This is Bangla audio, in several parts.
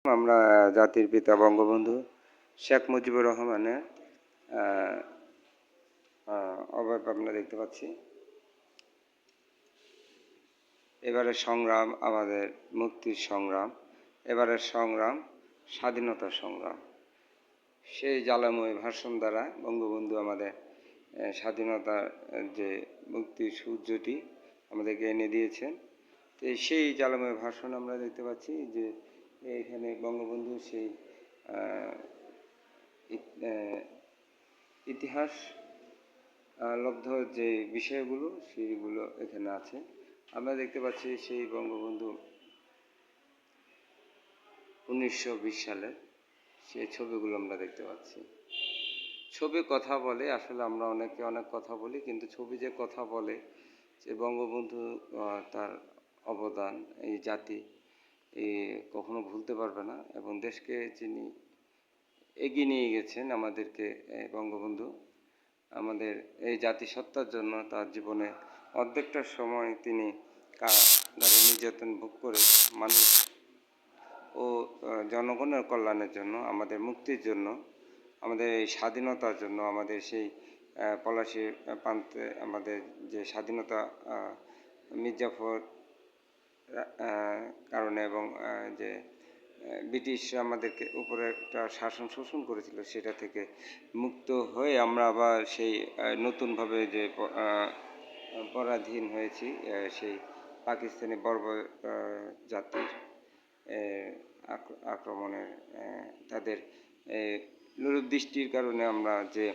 আমরা জাতির পিতা বঙ্গবন্ধু শেখ মুজিবুর রহমানের অবয়ব আমরা দেখতে পাচ্ছি। এবারের সংগ্রাম আমাদের মুক্তির সংগ্রাম, এবারের সংগ্রাম স্বাধীনতার সংগ্রাম। সেই জ্বালাময় ভাষণ দ্বারা বঙ্গবন্ধু আমাদের স্বাধীনতার যে মুক্তির সূর্যটি আমাদেরকে এনে দিয়েছেন। তো সেই জ্বালাময় ভাষণ আমরা দেখতে পাচ্ছি যে এখানে বঙ্গবন্ধু সেই ইতিহাস লব্ধ যে বিষয়গুলো সেইগুলো এখানে আছে। আমরা দেখতে পাচ্ছি সেই বঙ্গবন্ধু 1920 সালের সেই ছবিগুলো আমরা দেখতে পাচ্ছি। ছবি কথা বলে, আসলে আমরা অনেকে অনেক কথা বলি, কিন্তু ছবি যে কথা বলে যে বঙ্গবন্ধু তার অবদান এই জাতি কখনো ভুলতে পারবে না, এবং দেশকে যিনি এগিয়ে নিয়ে গেছেন আমাদেরকে, বঙ্গবন্ধু আমাদের এই জাতিসত্তার জন্য তার জীবনে অর্ধেকটা সময় তিনি কারাগারে নির্যাতন ভোগ করে মানুষ ও জনগণের কল্যাণের জন্য, আমাদের মুক্তির জন্য, আমাদের এই স্বাধীনতার জন্য, আমাদের সেই পলাশীর প্রান্তে আমাদের যে স্বাধীনতা মির্জাফর কারণে এবং যে ব্রিটিশরা আমাদেরকে উপরে একটা শাসন শোষণ করেছিল, সেটা থেকে মুক্ত হয়ে আমরা আবার সেই নতুনভাবে যে পরাধীন হয়েছি সেই পাকিস্তানি বর্বর জাতির আক্রমণের তাদের লোলুপ দৃষ্টির কারণে আমরা যে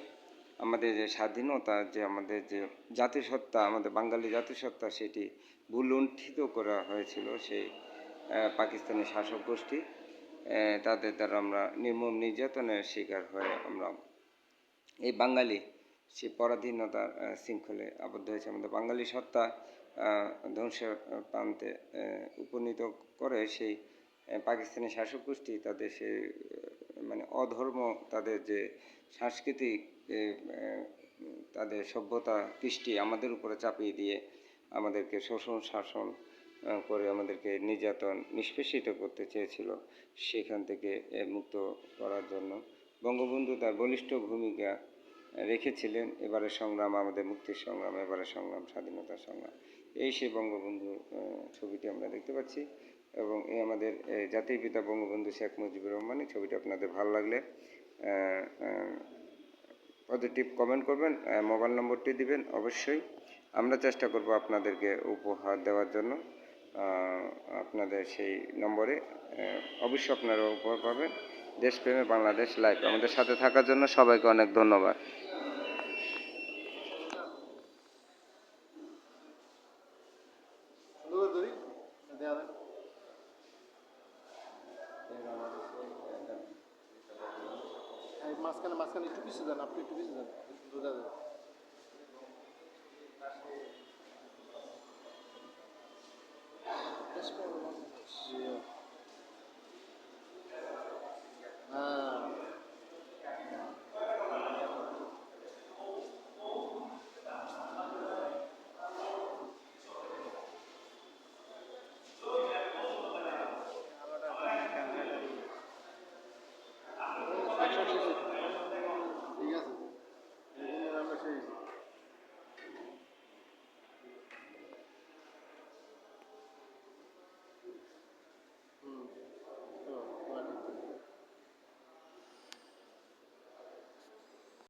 আমাদের যে স্বাধীনতা, যে আমাদের যে জাতিসত্তা, আমাদের বাঙালি জাতিসত্তা, সেটি ভুলুণ্ঠিত করা হয়েছিল সেই পাকিস্তানি শাসক গোষ্ঠী। তাদের দ্বারা আমরা নির্মম নির্যাতনের শিকার হয়ে আমরা এই বাঙালি সেই পরাধীনতার শৃঙ্খলে আবদ্ধ হয়েছে। আমাদের বাঙালি সত্তা ধ্বংসের প্রান্তে উপনীত করে সেই পাকিস্তানি শাসক গোষ্ঠী তাদের সে মানে অধর্ম, তাদের যে সাংস্কৃতিক তাদের সভ্যতা কৃষ্টি আমাদের উপরে চাপিয়ে দিয়ে আমাদেরকে শোষণ শাসন করে আমাদেরকে নির্যাতন নিষ্পেষিত করতে চেয়েছিল। সেখান থেকে মুক্ত করার জন্য বঙ্গবন্ধু তার বলিষ্ঠ ভূমিকা রেখেছিলেন। এবারের সংগ্রাম আমাদের মুক্তির সংগ্রাম, এবারের সংগ্রাম স্বাধীনতার সংগ্রাম। এই সেই বঙ্গবন্ধু ছবিটি আমরা দেখতে পাচ্ছি, এবং এই আমাদের জাতির পিতা বঙ্গবন্ধু শেখ মুজিবুর রহমান। ছবিটি আপনাদের ভালো লাগলে পজিটিভ কমেন্ট করবেন, মোবাইল নম্বরটি দিবেন অবশ্যই। আমরা চেষ্টা করব আপনাদেরকে উপহার দেওয়ার জন্য। আপনাদের সেই নম্বরে অবশ্যই আপনারা উপহার পাবেন। দেশপ্রেমে বাংলাদেশ লাইভ আমাদের সাথে থাকার জন্য সবাইকে অনেক ধন্যবাদ। মাঝখানে একটু পিছিয়ে যান, আপনি একটু পিছিয়ে যান।